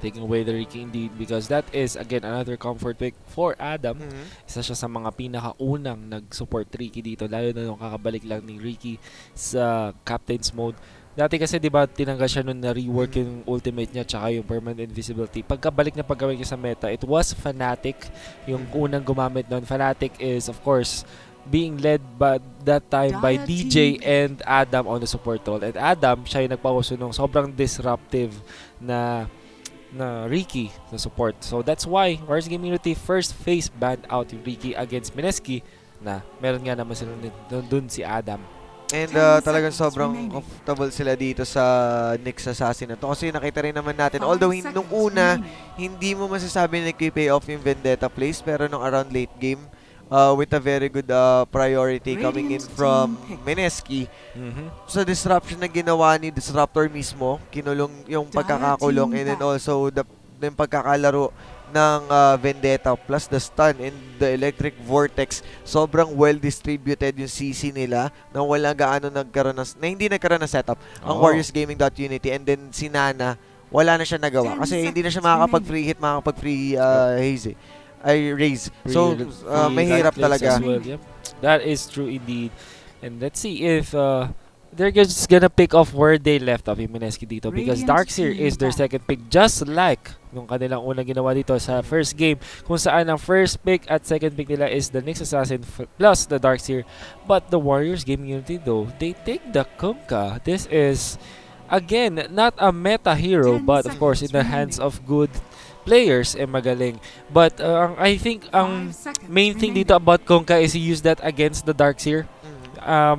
taking away the Ricky indeed, because that is again another comfort pick for Adam. Isa siya sa mga pinakaunang nag-support Ricky dito, lalo na nung kakabalik lang ni Ricky sa Captain's Mode. Dati kasi 'di ba tinanggal siya nung na-rework yung ultimate niya tsaka yung permanent invisibility. Pagkabalik na paggawin niya sa meta, it was Fnatic yung unang gumamit noon. Fnatic is of course being led by that time by DJ and Adam on the support role. And Adam, siya yung nagpauso ng sobrang disruptive na Ricky sa support. So that's why WG.Unity first face banned out yung Ricky against Mineski na meron nga naman sila dun si Adam. And talagang sobrang comfortable sila dito sa Nyx Assassin na to. Kasi nakita rin naman natin, although nung una, hindi mo masasabi na nag-pay off yung Vendetta plays, pero nung around late game, with a very good priority coming in from Mineski. So disruption na ginawa ni Disruptor mismo, kinulong yung pagkakakulong, and then also yung pagkakalaro ng Vendetta plus the stun and the electric vortex. Sobrang well distributed yung CC nila na wala gaano nagkaroon na hindi nagkaroon ng setup ang WarriorsGaming.Unity, and then si Nana wala na siya nagawa kasi hindi na siya makakapag-free hit, makakapag-free haze raise. So mahirap talaga. Well, yep. That is true indeed. And let's see if they're just gonna pick off where they left off yung Mineski dito, because Darkseer is their second pick, just like nung kanilang unang ginawa dito sa first game, kung saan ang first pick at second pick nila is the Nyx Assassin plus the Darkseer. But the WarriorsGaming.Unity though, they take the Kunkka. This is again not a meta hero, but of course in the hands of good players magaling. But I think ang main thing dito about Kunkka is he used that against the Darkseer.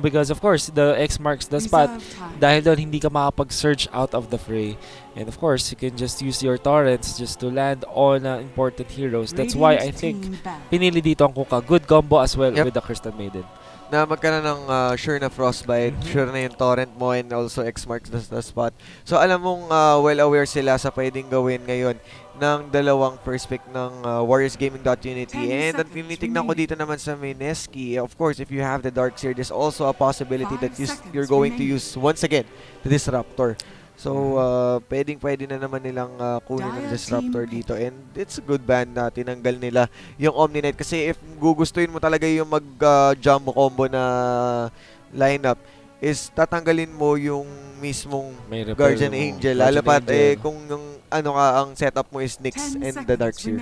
Because of course the X marks the spot, dahil doon hindi ka makapag-surge out of the fray, and of course you can just use your torrents just to land on important heroes. That's why I think pinili dito ang Kunkka. Good combo as well with the Crystal Maiden na magkaroon ng sure na frostbite, sure na yung torrent mo, and also X marks the spot. So alam mong well aware sila sa pwedeng gawin ngayon ng dalawang first pick ng WarriorsGaming.Unity. And ang tinitignan ko dito naman sa Mineski, of course, if you have the Darkseer, there's also a possibility that you're going to use once again the Disruptor. So, pwede na naman nilang kunin ng Disruptor dito. And it's a good ban na tinanggal nila yung Omni Knight. Kasi if gugustuhin mo talaga yung mag-jumbo combo na lineup, is tatanggalin mo yung mismong Guardian Angel. Lalo pat kung yung ang setup mo is Nyx and the Darkseer.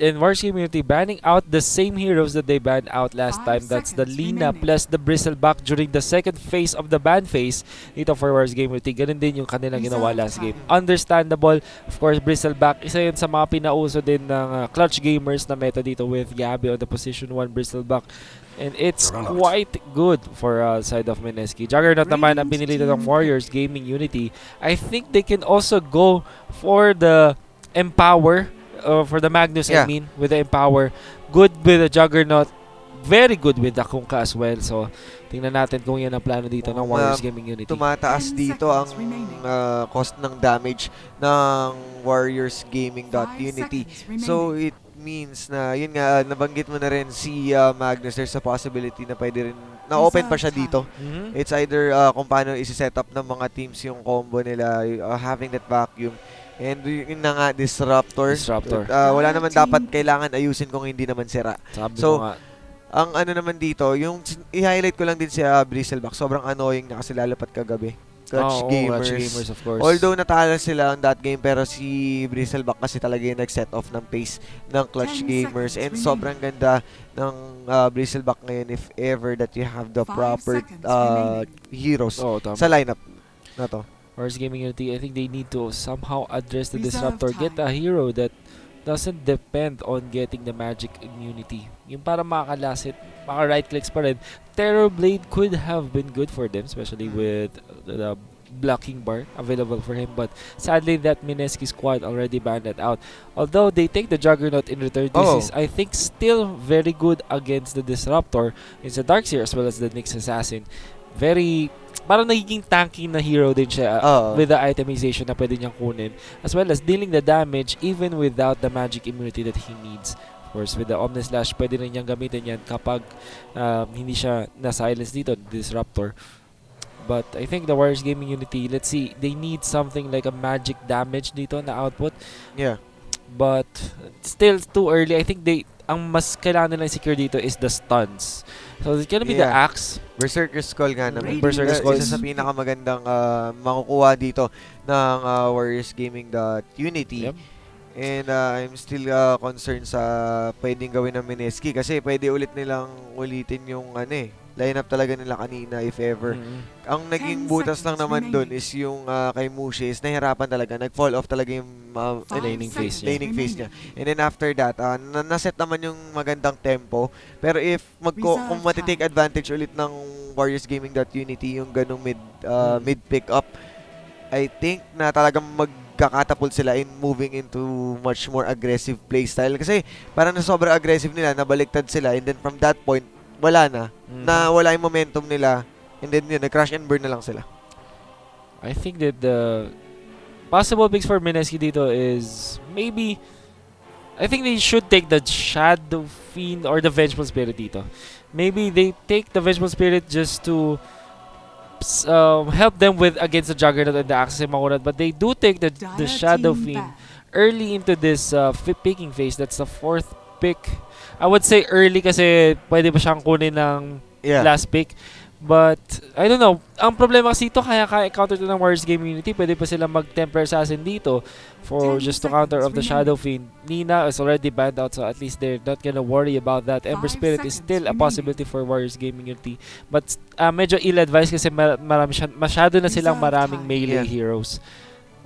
In WarriorsGaming.Unity banning out the same heroes that they banned out last time. That's the Lina plus the Bristleback during the second phase of the ban phase dito for WarriorsGaming.Unity. Ganun din yung kanilang ginawa last game. Understandable. Of course, Bristleback, isa yun sa mga pinauso din ng Clutch Gamers na meta dito with Gabby on the position 1 Bristleback. And it's quite good for side of Mineski. Juggernaut naman ang pinili ng WarriorsGaming.Unity. I think they can also go for the Empower, for the Magnus, I mean, with the Empower. Good with the Juggernaut. Very good with the Kunkka as well. So, tingnan natin kung yan ang plano dito ng WarriorsGaming.Unity. Tumataas dito ang cost ng damage ng WarriorsGaming.Unity. So, it means na, yun nga, nabanggit mo na rin si Magnus. There's a possibility na pwede rin, na-open pa siya dito. It's either kung paano isi-set up ng mga teams yung combo nila, having that vacuum. And yun na nga, Disruptor. Wala naman dapat kailangan ayusin kung hindi naman sira. So, ang ano naman dito, yung i-highlight ko lang din si Bristleback. Sobrang annoying na kasi lalapat kagabi. Clutch Gamers, of course. Although natalo sila on that game, pero si Bristleback kasi talaga yung nag-set off ng pace ng Clutch Gamers. And sobrang ganda ng Bristleback ngayon if ever that you have the proper heroes sa lineup na to. WarriorsGaming.Unity, I think they need to somehow address the Disruptor. Get a hero that doesn't depend on getting the magic immunity. Yung para makakalasit, maka-right clicks pa rin. Terrorblade could have been good for them, especially with the blocking bar available for him. But sadly, that Mineski squad already banned it out. Although they take the Juggernaut in return, this is, I think, still very good against the Disruptor. It's a Darkseer as well as the Nyx Assassin. Very, parang nagiging tanky na hero din siya with the itemization na pwede niyang kunin, as well as dealing the damage even without the magic immunity that he needs. Of course, with the Omnislash, pwede rin niyang gamitin yan kapag hindi siya na-silence dito, Disruptor. But I think the Warriors Gaming Unity, let's see, they need something like a magic damage dito na output. Yeah. But still too early. I think ang mas kailangan nilang secure dito is the stuns. So it's gonna be the axe. Berserker Skull nga naman. Berserker Skull isa sa pinakamagandang makukuha dito ng WarriorsGaming.Unity. Yep. And I'm still concerned sa pwedeng gawin ng Mineski kasi pwede ulitin yung lineup talaga nila kanina if ever. Ang naging butas lang naman dun is yung kay Mushi is nahirapan talaga. Nag-fall off talaga yung laning phase niya. And then after that, naset naman yung magandang tempo. Pero if kung matitake advantage ulit ng Warriors Gaming.Unity yung ganong mid pick up, I think na talagang magkakatapult sila in moving into much more aggressive playstyle. Kasi parang na sobrang aggressive nila, nabaliktad sila, and then from that point, wala na. Wala yung momentum nila, and then yun, nag-crash and burn na lang sila. I think that the possible picks for Mineski dito is maybe, I think they should take the Shadow Fiend or the Vengeful Spirit dito. Maybe they take the Vengeful Spirit just to help them with against the Juggernaut and the Axis and Makunat, but they do take the Shadow Fiend early into this picking phase. That's the 4th pick. I would say early kasi pwede pa siyang kunin ng last pick. But, I don't know. Ang problema kasi ito, kaya counter to ng Warriors Gaming Unity, pwede pa sila mag-Temper Assassin dito for just to counter of the Shadow Fiend. Nina is already banned out, so at least they're not gonna worry about that. Ember Spirit is still a possibility for Warriors Gaming Unity. But, medyo ill-advised kasi masyado na silang maraming melee heroes.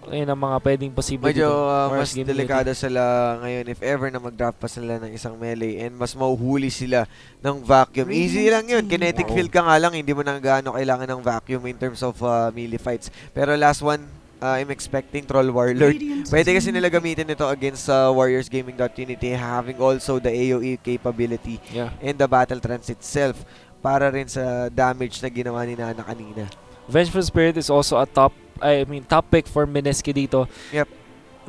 Ayun ang mga pwedeng posible medyo dito. Mas delikado sila ngayon if ever na mag-draft pa sila ng isang melee and mas mauhuli sila ng vacuum. Easy lang yun. Kinetic field ka nga lang, hindi mo na gaano kailangan ng vacuum in terms of melee fights. Pero last one, I'm expecting Troll Warlord. Pwede kasi nila gamitin ito against Warriors Gaming.Unity, having also the AoE capability and the battle trance itself para rin sa damage na ginawa ni Nana kanina. Vengeful Spirit is also a top pick for Mineski dito. Yep.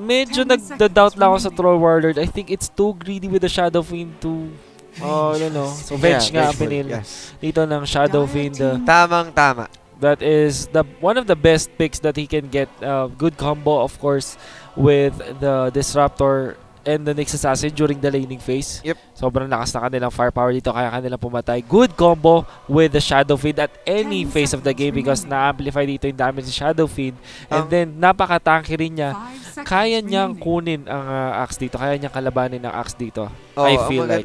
Medyo nagda-doubt lang ako sa Troll Warlord. I think it's too greedy with the Shadow Fiend to I don't know. So Venge nga ang pinil dito ng Shadow Fiend. Tamang-tama. That is one of the best picks that he can get. Good combo of course with the Disruptor and the Nyx Assassin during the laning phase. Yep. Sobrang lakas na kanilang firepower dito kaya kanilang pumatay. Good combo with the Shadow Fiend at any phase of the game because na-amplify dito yung damage ng Shadow Fiend. And then, napaka-tanky rin niya. Kaya niyang kunin ang axe dito. Kaya niyang kalabanin ang axe dito. I feel like.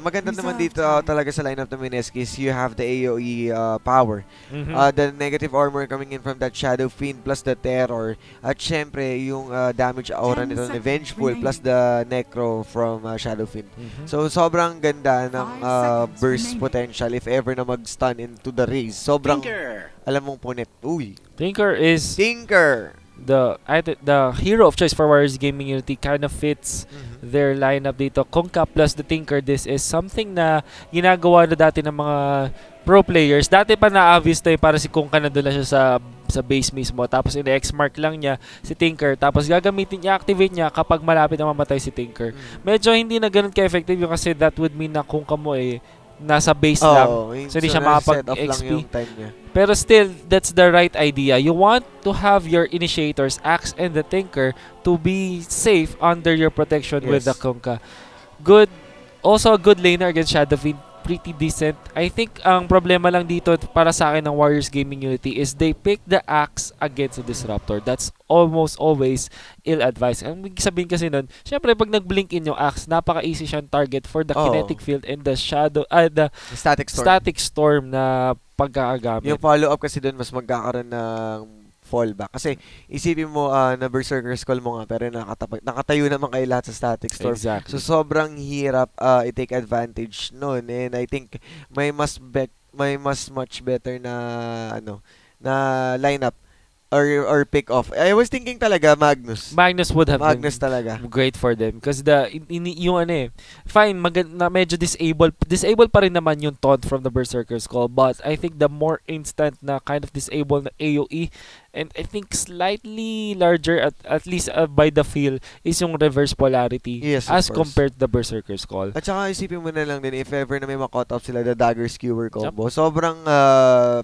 Maganda naman dito talaga sa lineup ng Mineski is you have the AoE power. The negative armor coming in from that Shadow Fiend plus the Terror. At syempre, yung damage aura nito ni Vengeful plus the Necro from Shadow Fiend. So, sobrang ganda ng burst potential if ever na mag-stun into the raise. Sobrang, alam mong punit. Uy. Tinker is the hero of choice for Warriors Gaming Unity. Kind of fits their lineup dito. Kunkka plus the Tinker, this is something na ginagawa na dati ng mga pro players. Dati pa na-obvious to para si Kunkka na doon na siya sa base mismo. Tapos in-X-mark lang niya si Tinker. Tapos gagamitin niya, activate niya kapag malapit na mamatay si Tinker. Medyo hindi na ganun ka-effective yung kasi that would mean na Kunkka mo nasa base lang. So hindi siya makapag-XP. Pero still, that's the right idea. You want to have your initiators, Axe and the Tinker, to be safe under your protection with the Kunkka. Good. Also a good laner against Shadow Fiend. Pretty decent. I think ang problema lang dito para sa akin ng Warriors Gaming Unity is they pick the Axe against the Disruptor. That's almost always ill-advised. Ang sabihin kasi nun, syempre pag nag-blink in yung Axe, napaka-easy siyang target for the kinetic field and the the static storm na pagkakagamit. Yung follow-up kasi dun, mas magkakaroon ng fallback. Kasi isipin mo na Berserker Skull mo nga pero nakatayo naman kayo lahat sa static storm. Exactly. So sobrang hirap i-take advantage noon, and I think may much better na na lineup or pick off. I was thinking talaga Magnus would have been talaga great for them because yung fine medyo disable pa rin naman yung taunt from the Berserker Skull, but I think the more instant na kind of disable na AoE And I think slightly larger, at least by the feel, is yung reverse polarity Yes, of as course. compared to the Berserker's Call. At saka isipin mo na lang din, if ever na may ma-cut off sila, the dagger skewer Yup. combo, sobrang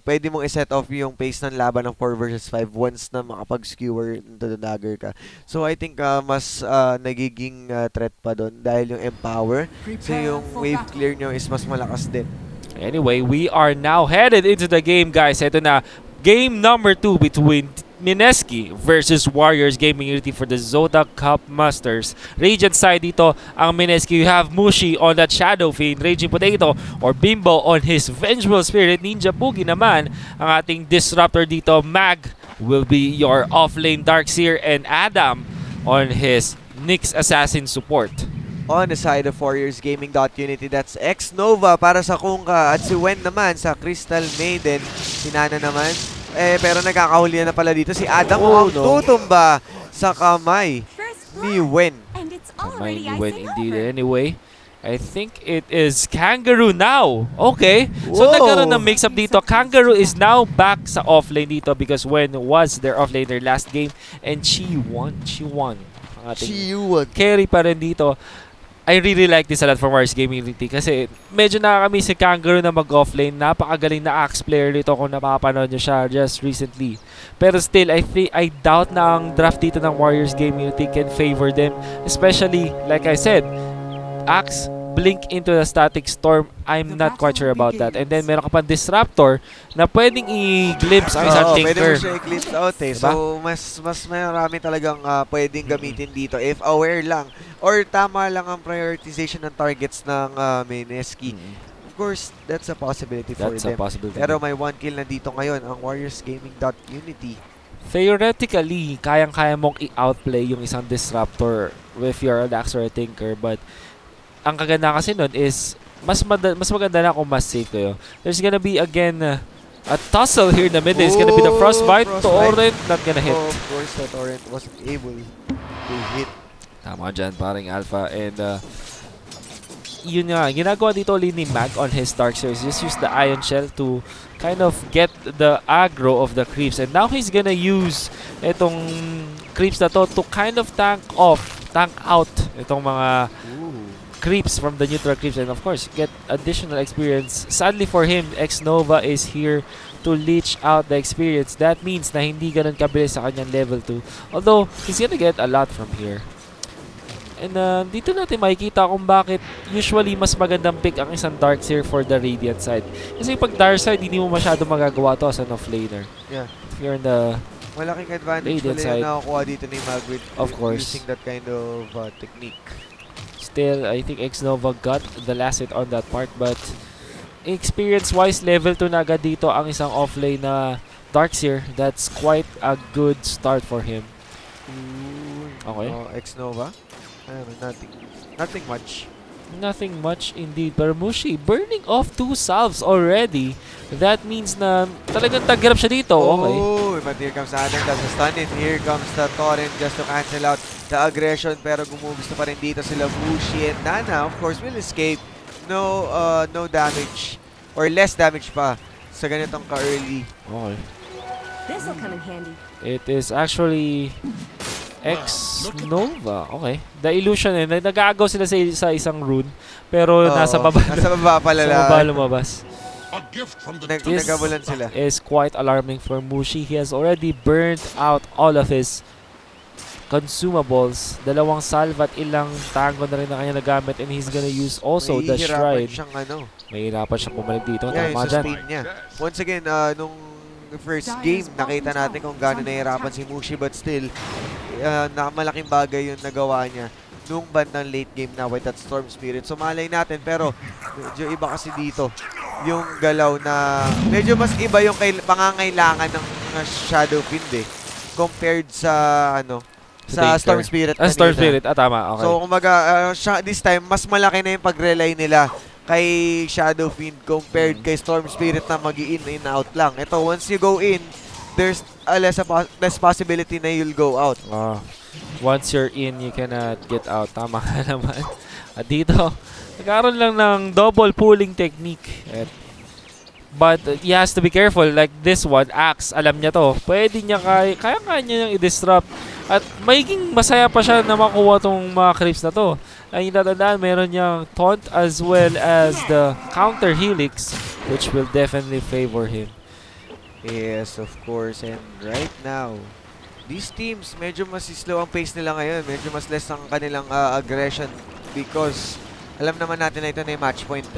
pwede mong i-set off yung pace ng laban ng 4 versus 5 once na makapag-skewer into the dagger ka. So I think mas nagiging threat pa doon dahil yung empower. So yung wave clear nyo is mas malakas din. Anyway, we are now headed into the game, guys. Ito na, game number 2 between Mineski versus Warriors Gaming Unity for the Zotac Cup Masters. Radiant side dito ang Mineski. You have Mushi on that Shadow Fiend, Raging Potato, or Bimbo on his Vengeful Spirit. Ninja Boogie naman ang ating Disruptor dito. Mag will be your offlane Darkseer, and Adam on his Nyx Assassin support. On the side of Warriors Gaming.Unity, that's X-Nova para sa Kungka, at si Wen naman sa Crystal Maiden. Si Nana naman, pero nagkakahulihan na pala dito si Adam. Oh, Ang tutumba sa kamay ni Wen. Kamay ni Wen indeed. Anyway, I think it is Kangaroo now. Okay. So Whoa. nagkaroon ng mix-up dito. Kangaroo is now back sa offlane dito because Wen was their offlaner last game and she won. She won. Ang ating carry pa rin dito. I really like this a lot from Warriors Gaming Unity kasi medyo nakakamiss si Kangaroo na mag-offlane. Napakagaling na axe player dito kung napapanood nyo siya just recently. Pero still, I doubt na ang draft dito ng Warriors Gaming Unity can favor them. Especially, like I said, axe, blink into the static storm. I'm not quite sure about that. And then meron ka pang Disruptor na pwedeng i-glimpse ang isang Pwede Tinker. mo siya i-glimpse out eh. Diba? So, mas marami talagang pwedeng gamitin dito if aware lang or tama lang ang prioritization ng targets ng Mineski. Of course, that's a possibility for That's a them. possibility. Pero may 1 kill na dito ngayon ang Warriors Gaming.Unity. Theoretically, kayang-kaya mong i-outplay yung isang Disruptor if you're an axe or a Tinker, but ang kaganda kasi nun is mas maganda na kung mas safe kayo. There's gonna be again a tussle here in the mid. It's gonna be the Frostbite. Torrent not gonna hit. Of course, the Torrent wasn't able to hit. Tama dyan, paring Alpha. And yun nga, ginagawa dito ulit ni Mag on his Darkseer. Just use the Ion Shell to kind of get the aggro of the creeps. And now he's gonna use itong creeps na to kind of tank out itong mga creeps from the neutral creeps, and of course get additional experience. Sadly for him, X-Nova is here to leech out the experience. That means na hindi ganun kabilis sa kanyang level 2. Although, he's gonna get a lot from here. And dito natin makikita kung bakit usually mas magandang pick ang isang Darkseer for the Radiant side. Kasi pag Dark side, hindi mo masyado magagawa to as an offlaner. Yeah. If you're in the Malaking advantage Radiant pala side, yung nakakuha dito ni Magrid of course, using that kind of technique. still, I think X-Nova got the last hit on that part, but experience-wise, level 2 na agad dito ang isang offlane na Darkseer. That's quite a good start for him. Okay. X-Nova? Nothing much. Nothing much indeed. Pero Mushi burning off 2 salves already. That means na talagang taghirap siya dito. Okay. Oh, but here comes Adam, does a stun it. Here comes the Torrent just to cancel out the aggression. Pero gumugusto pa rin dito sila Mushi and Nana. Of course, will escape. No damage. Or less damage pa sa ganitong ka-early. Okay. This'll come in handy. It is actually X-Nova. Okay. The illusion nag-aagaw sila sa isang rune. Pero nasa baba. Nasa baba pala Sa baba lumabas. This Nagabulan sila. is quite alarming for Mushi. He has already burned out all of his consumables. 2 salve at ilang tango na rin na kanya nagamit, and he's gonna use also the shrine. Mahirapan siyang bumalik dito. Yeah, Tama dyan. niya. Once again, nung first game, nakita natin kung gaano nahihirapan si Mushi, but still, malaking bagay yung nagawa niya nung bandang late game na with that Storm Spirit. So malay natin, pero medyo iba kasi dito yung galaw na medyo mas iba yung pangangailangan ng Shadow Fiend compared sa sa Storm Spirit. Storm Spirit, tama. Okay. So kumbaga, this time, mas malaki na yung pag-rely nila kay Shadow Fiend compared kay Storm Spirit na mag-in and out lang. Ito, once you go in, there's a less possibility na you'll go out. Once you're in, you cannot get out. Tama ka naman. At dito, nagkaroon lang ng double pulling technique. At But he has to be careful. Like this one, Axe, alam niya to. Pwede niya kaya niya niyang i-disrupt. At magiging masaya pa siya na makuha tong mga creeps na to. Ang itatandaan, meron niyang taunt as well as the counter helix, which will definitely favor him. Yes, of course. And right now, these teams, medyo mas slow ang pace nila ngayon. Medyo mas less ang kanilang aggression because alam naman natin na ito na yung match point.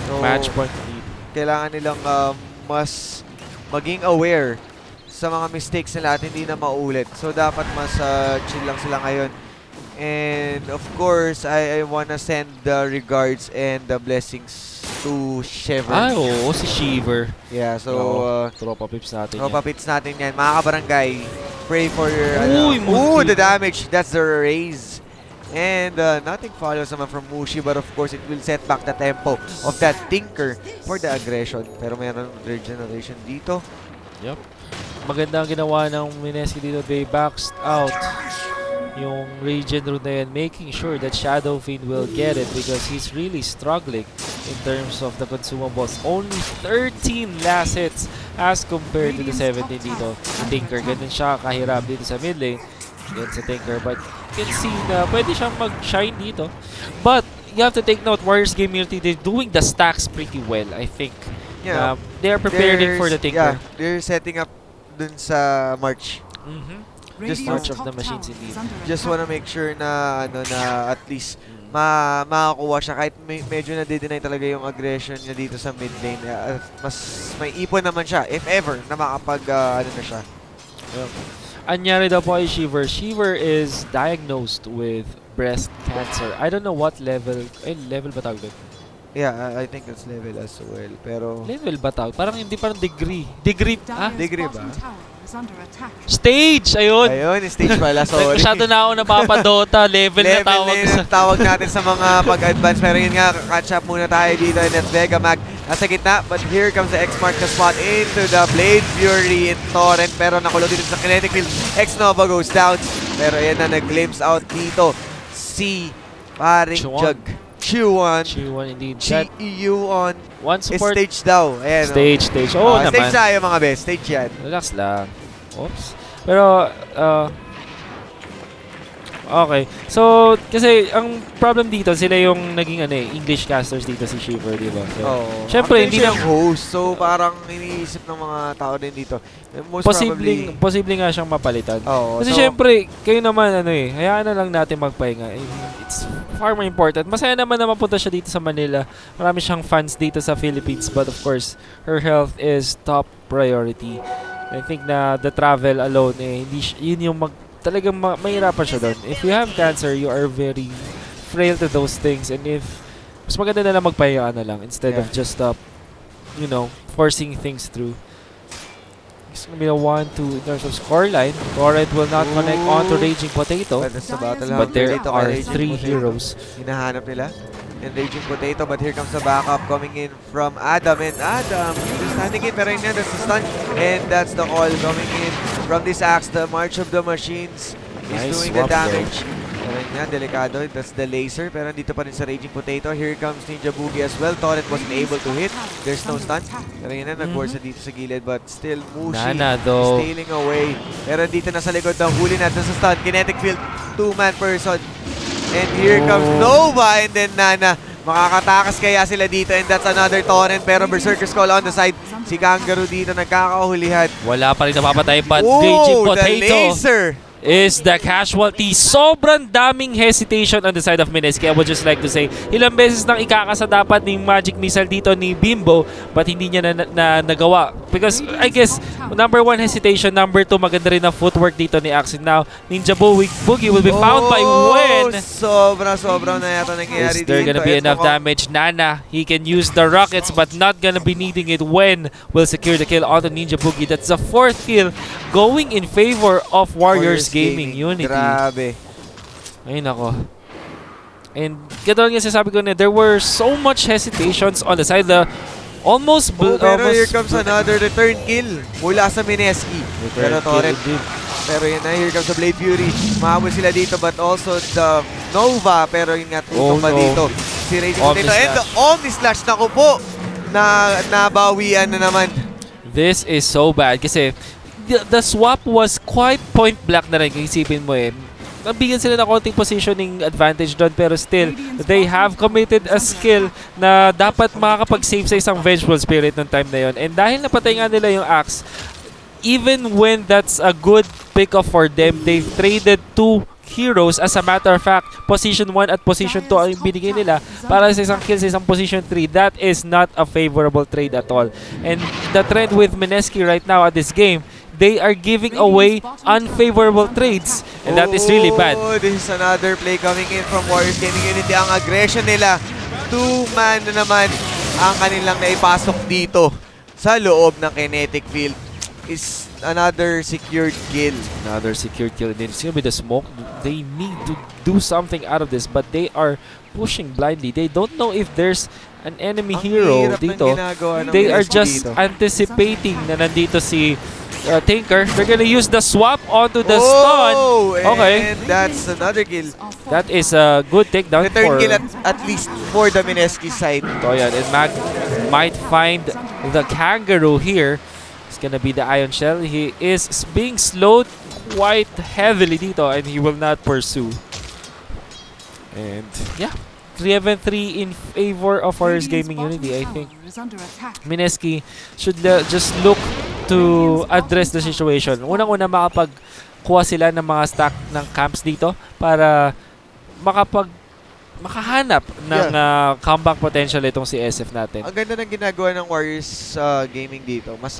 So, Match point lead. Kailangan nilang mas maging aware sa mga mistakes nila at hindi na maulit. So, dapat mas chill lang sila ngayon. And, of course, I wanna send the regards and the blessings to Shiver. Ay, oo, si Shiver. Yeah, so, tropa pips natin tropa pits natin yan. Mga kabarangay, pray for your, Uy, the damage. That's the raise. And nothing follows naman from Mushi, but of course, it will set back the tempo of that Tinker for the aggression. Pero mayroon regeneration dito. Yep. Maganda ang ginawa ng Mineski dito. They boxed out yung regen rune na yan, making sure that Shadow Fiend will get it because he's really struggling in terms of the consumables. Only 13 last hits as compared to the 17 dito. Tinker, ganun siya kahirap dito sa mid lane. Yan sa Tinker, but you can see na pwede siyang mag-shine dito. But you have to take note, Warriors Game.Unity, they're doing the stacks pretty well, I think. Yeah, they are preparing for the Tinker. Yeah, they're setting up dun sa March. Just March of the Machines indeed. Just wanna make sure na na at least makakuha siya kahit medyo na-deny talaga yung aggression niya dito sa mid lane. Mas may ipon naman siya if ever na makapag na siya. Anyari daw po ay Shiver. Shiver is diagnosed with breast cancer. I don't know what level. Level ba tawag doon? Yeah, I think it's level as well. Pero level ba tawag? Parang hindi, parang degree. Degree ba? Stage! Ayun! Ayun, stage pala. Sorry. Masyado na ako napapadota. Level na tawag. Level na tawag natin sa mga pag-advance. Pero yun nga, catch up muna tayo dito. And at Vega Mag nasa gitna. But here comes the X-Mark na spot into the Blade Fury in Torrent. Pero nakulog dito sa Kinetic Field. X-Nova goes down. Pero yan na, nag-glimpse out dito si paring Jug. Q1 indeed. GU1 One support. Stage daw. Ayan, stage. Oo naman. Stage tayo mga best. Stage yan. Relax lang. Oops. Pero, okay. So, kasi ang problem dito, sila yung naging English casters dito si Shiver, di ba? So, syempre, hindi na host. So, parang iniisip ng mga tao din dito. Most posible nga siyang mapalitan. Kasi so, syempre, kayo naman, hayaan na lang natin magpahinga. It's far more important. Masaya naman na mapunta siya dito sa Manila. Marami siyang fans dito sa Philippines. But of course, her health is top priority. I think na the travel alone, hindi yun yung talagang mahirapan siya doon. If you have cancer, you are very frail to those things. And if, mas maganda na lang magpahinga na lang instead of just, forcing things through. It's gonna be a 1-2 in terms of scoreline. Torrent will not connect onto Raging Potato. But there are 3 heroes. Hinahanap nila. And Raging Potato, but here comes the backup coming in from Adam. And Adam, he's standing in, pero yun yan, that's the stun. And that's the all coming in from this Axe. The March of the Machines is doing the damage. Pero yun yan, delikado. That's the laser. Pero dito pa rin sa Raging Potato. Here comes Ninja Boogie as well. Torrent wasn't able to hit. There's no stun. Pero yun yan, nag-force dito sa gilid. But still, Mushi is stealing away. Pero dito na sa likod, the huli natin sa stun. Kinetic Field, 2-man person. And here comes Nova and then Nana. Makakatakas kaya sila dito and that's another Torrent. Pero Berserker's Call on the side. Si Kangaroo dito nagkakahulihan. Wala pa rin napapatay but Raging Potato. The laser is the casualty. Sobrang daming hesitation on the side of Mineski. I would just like to say, ilang beses nang ikakasa dapat ng Magic Missile dito ni Bimbo but hindi niya na nagawa. Because I guess, number 1 hesitation, number 2, maganda rin ang footwork dito ni Axe. Now, Ninja Boogie will be found by Wen. Sobrang na yata nangyayari dito. Is there gonna be enough damage? Nana, he can use the rockets but not gonna be needing it. Wen will secure the kill onto Ninja Boogie. That's the 4th kill going in favor of Warriors Game.Unity. Grabe. Ayun ako. And ganoon nga sasabi ko na there were so much hesitations on the side. Pero here comes another return kill mula sa Mineski. Pero Torrent. Pero yun na, here comes the Blade Fury. Mahabol sila dito but also the Nova. Pero yun nga, tutong pa dito. Si Raging Potato. And the Omni Slash, naku po. nabawian na naman. This is so bad kasi the swap was quite point blank na rin kung isipin mo eh. Nabigyan sila ng konting positioning advantage doon pero still, they have committed a skill na dapat makakapag-save sa isang Vengeful Spirit ng time na yon. And dahil napatay nga nila yung Axe, even when that's a good pick-off for them, they've traded 2 heroes. As a matter of fact, position 1 at position 2 ang binigay nila para sa isang kill sa isang position 3. That is not a favorable trade at all. And the trend with Mineski right now at this game, they are giving away unfavorable trades. And that is really bad. This is another play coming in from WG.Unity. Ang aggression nila, 2-man na naman ang kanilang naipasok dito sa loob ng kinetic field. Is another secured kill. Another secured kill. And then it's gonna be the smoke. They need to do something out of this, but they are pushing blindly. They don't know if there's an enemy hero dito. They are just anticipating na nandito si Tinker. They're gonna use the swap onto the stun. Okay. And that's another kill. That is a good takedown. Return kill at least for the Mineski side. So yeah, and Mag might find the Kangaroo here. It's gonna be the Ion Shell. He is being slowed quite heavily dito and he will not pursue. And yeah, 3-3 in favor of Warriors Gaming Unity. I think Mineski should just look to address the situation. Unang-una makapagkuha sila ng mga stack ng camps dito para makahanap ng comeback potential itong si SF natin. Ang ganda ng ginagawa ng Warriors Gaming dito. Mas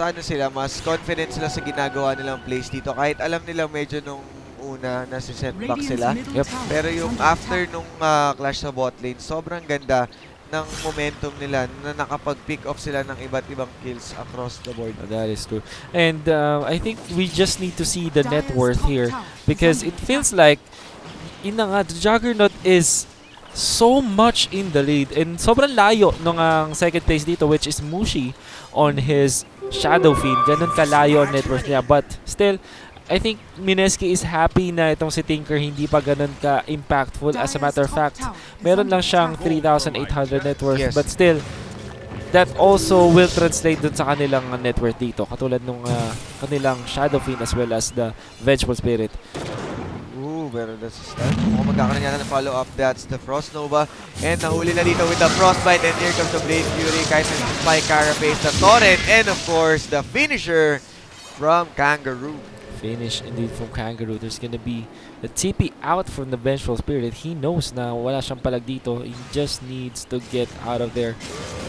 mas confident sila sa ginagawa nilang plays dito. Kahit alam nila medyo nung una na si setback sila. Pero yung after nung clash sa bot lane, sobrang ganda ng momentum nila na nakapag-pick off sila ng iba't ibang kills across the board. That is true. And I think we just need to see the net worth here because it feels like the Juggernaut is so much in the lead and sobrang layo nung ang second place dito, which is Mushi on his Shadow Fiend. Ganun kalayo ang net worth niya, but still I think Mineski is happy na itong si Tinker hindi pa ganun ka-impactful. As a matter of fact, meron lang siyang 3,800 net worth. Yes. But still, that also will translate dun sa kanilang net worth dito. Katulad nung kanilang Shadow Fiend as well as the Vengeful Spirit. Ooh, pero that's a start. Kung magkakaroon niya ng follow-up, that's the Frost Nova. And nahuli na dito with the Frostbite. And here comes the Blade Fury. Kahit na Spike Carapace, the Torrent. And of course, the finisher from Kangaroo. Finish indeed from Kangaroo. There's gonna be the TP out from the Vengeful Spirit. He knows na wala siyang palag dito. He just needs to get out of there.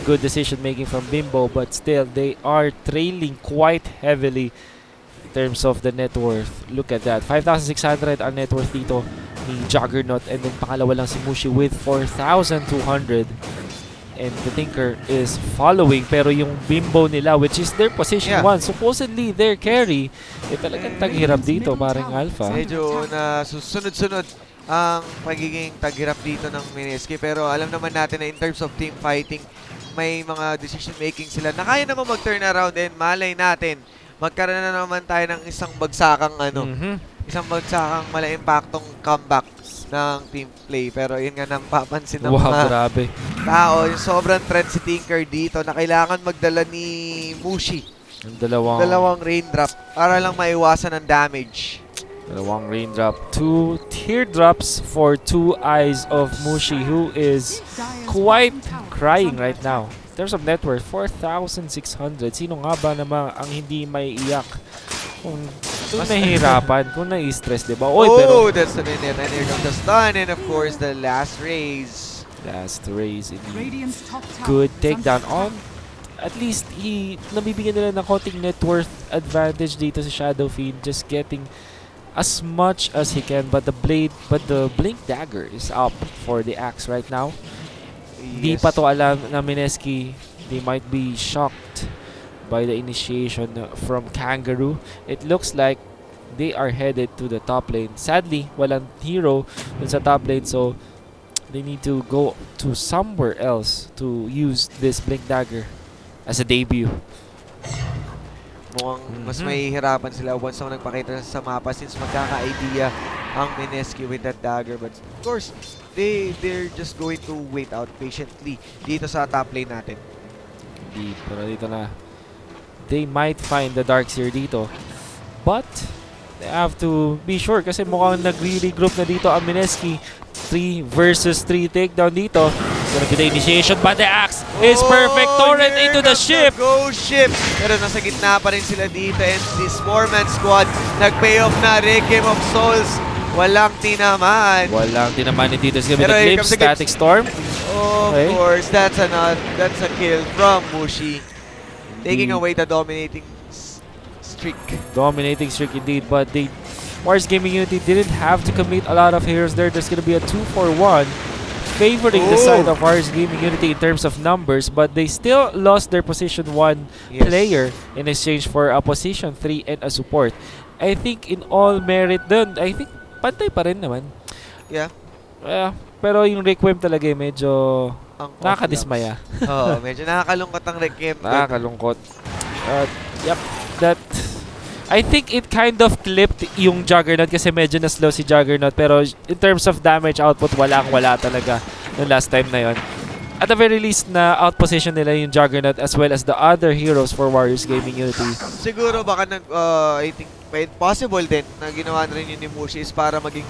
Good decision making from Bimbo, but still they are trailing quite heavily in terms of the net worth. Look at that. 5,600 ang net worth dito ni Juggernaut, and then pangalawa lang si Mushi with 4,200. And the Tinker is following, pero yung Bimbo nila, which is their position 1, supposedly their carry, talagang taghirap dito, parang Alpha. Medyo na susunod-sunod ang pagiging taghirap dito ng Mineski, pero alam naman natin na in terms of team fighting, may mga decision making sila na kaya naman mag-turn around, and malay natin, magkaroon na naman tayo ng isang bagsakang isang bagsakang mala-impactong comeback ng team play. Pero yun nga napapansin ng mga tao, yung sobrang trend si Tinker dito na kailangan magdala ni Mushi ng dalawang raindrop para lang maiwasan ang damage. Dalawang raindrop. 2 teardrops for 2 eyes of Mushi, who is quite crying right now. In terms of net worth, 4,600. Sino nga ba naman ang hindi may iyak kung nahihirapan, kung nai-stress, diba? Pero that's the minute. And here comes the stun, and of course the last raise. Last raise indeed. Good takedown on. At least nabibigyan nila ng konting net worth advantage dito sa Shadow Fiend, just getting as much as he can, but the Blink Dagger is up for the Axe right now. Di pa to alam na Mineski. They might be shocked by the initiation from Kangaroo. It looks like they are headed to the top lane. Sadly, walang hero dun sa top lane, so they need to go to somewhere else to use this Blink Dagger as a debut. Mukhang mas mahihirapan sila once na nagpakita sa mapa, since magkaka-idea ang Mineski with that dagger. But of course, they're just going to wait out patiently dito sa top lane natin. Di, pero dito na. They might find the Darkseer dito. But, they have to be sure kasi mukhang nagre-regroup na dito ang Mineski. 3 versus 3 takedown dito. Gonna be the initiation, but the axe is perfect. Torrent into the ship. Go ship! Pero nasa gitna pa rin sila dito and this 4-man squad nag-pay off na. Requiem of Souls. Walang tinamaan. Walang tinamaan ni dito. It's gonna be Pero the here Glimpse, comes the Static Storm. Of Okay. course, that's a kill from Mushi. Taking away the dominating streak. Dominating streak indeed, but they Warriors Gaming Unity didn't have to commit a lot of heroes there. There's gonna be a 2-for-1 favoring the side of Warriors Gaming Unity in terms of numbers, but they still lost their position 1 player in exchange for a position 3 and a support. I think in all merit dun, I think pantay pa rin naman. Yeah. Pero yung Requiem talaga medyo nakakadismaya. Oo, medyo nakakalungkot ang Requiem. Nakakalungkot. Yep, that I think it kind of clipped yung Juggernaut kasi medyo na-slow si Juggernaut, pero in terms of damage output, wala talaga yung last time na yon. At the very least, na outposition nila yung Juggernaut as well as the other heroes for Warriors Gaming Unity. Siguro baka I think possible din na ginawa na rin yun ni Mushi is para maging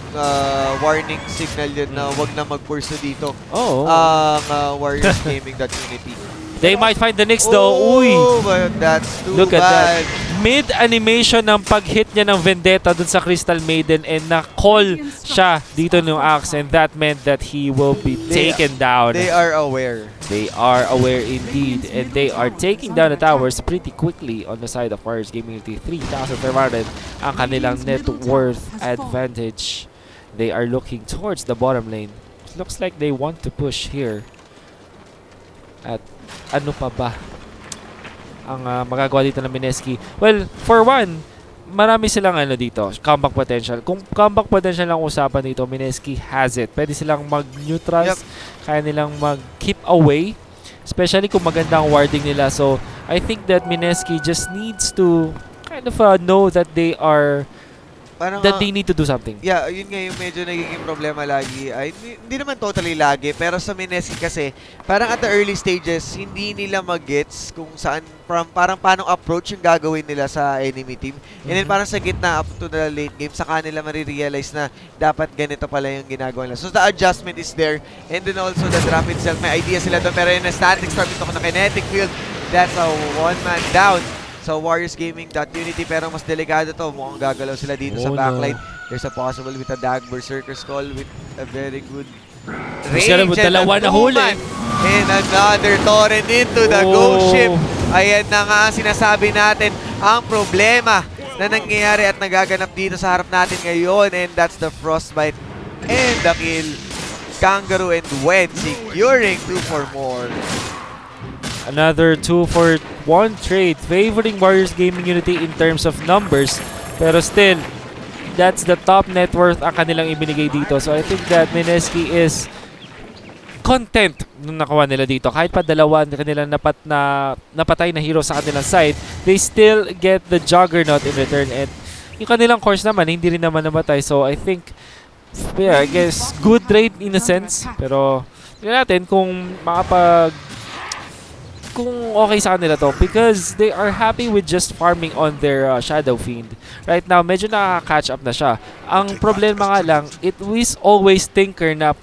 warning signal yun na wag na mag-pursue dito ang Warriors Gaming.Unity. They might find the Nyx though. Uy! But that's too Look bad. at that. Mid-animation ng pag-hit niya ng Vendetta dun sa Crystal Maiden and na-call siya dito ng Axe, and that meant that he will be taken down. They are aware. They are aware indeed, and they are taking down the towers pretty quickly on the side of Warriors Gaming Unity. 3,500 ang kanilang net worth advantage. They are looking towards the bottom lane. Looks like they want to push here. At ano pa ba ang magagawa dito ng Mineski? Well, for one, marami silang dito, comeback potential. Kung comeback potential lang usapan dito, Mineski has it. Pwede silang mag-neutrals, kaya nilang mag-keep away, especially kung maganda ang warding nila. So, I think that Mineski just needs to kind of know that they are that they need to do something. Yeah, yun nga yung medyo nagiging problema lagi. Ay, hindi naman totally lagi, pero sa Mineski kasi, parang at the early stages, hindi nila mag-gets kung saan, parang paano approach yung gagawin nila sa enemy team. And then parang sa gitna up to the late game, saka nila marirealize na dapat ganito pala yung ginagawa nila. So the adjustment is there. And then also the drop itself, may idea sila doon. Pero yung static storm ito ko na kinetic field, that's a one-man down. So Warriors Gaming.Unity, pero mas delikado to. Mukhang gagalaw sila dito sa backline. There's a possible with a Dag Berserker's Call with a very good range. Dalawa na huli. And another torrent into the ghost ship. Ayan na nga ang sinasabi natin. Ang problema na nangyayari at nagaganap dito sa harap natin ngayon. And that's the Frostbite and the kill. Kangaroo and Wen securing 2 for more. Another 2-for-1 trade favoring Warriors Gaming Unity in terms of numbers, pero still that's the top net worth ang kanilang ibinigay dito. So I think that Mineski is content nung nakuha nila dito. Kahit pa dalawa kanilang napatay na hero sa kanilang side, they still get the Juggernaut in return, and yung kanilang course naman hindi rin naman namatay. So I think, yeah, I guess good trade in a sense, pero tingnan natin kung kung okay sa kanila to, because they are happy with just farming on their Shadow Fiend. Right now, medyo nakaka-catch up na siya. Ang problema nga lang, it is always Tinker na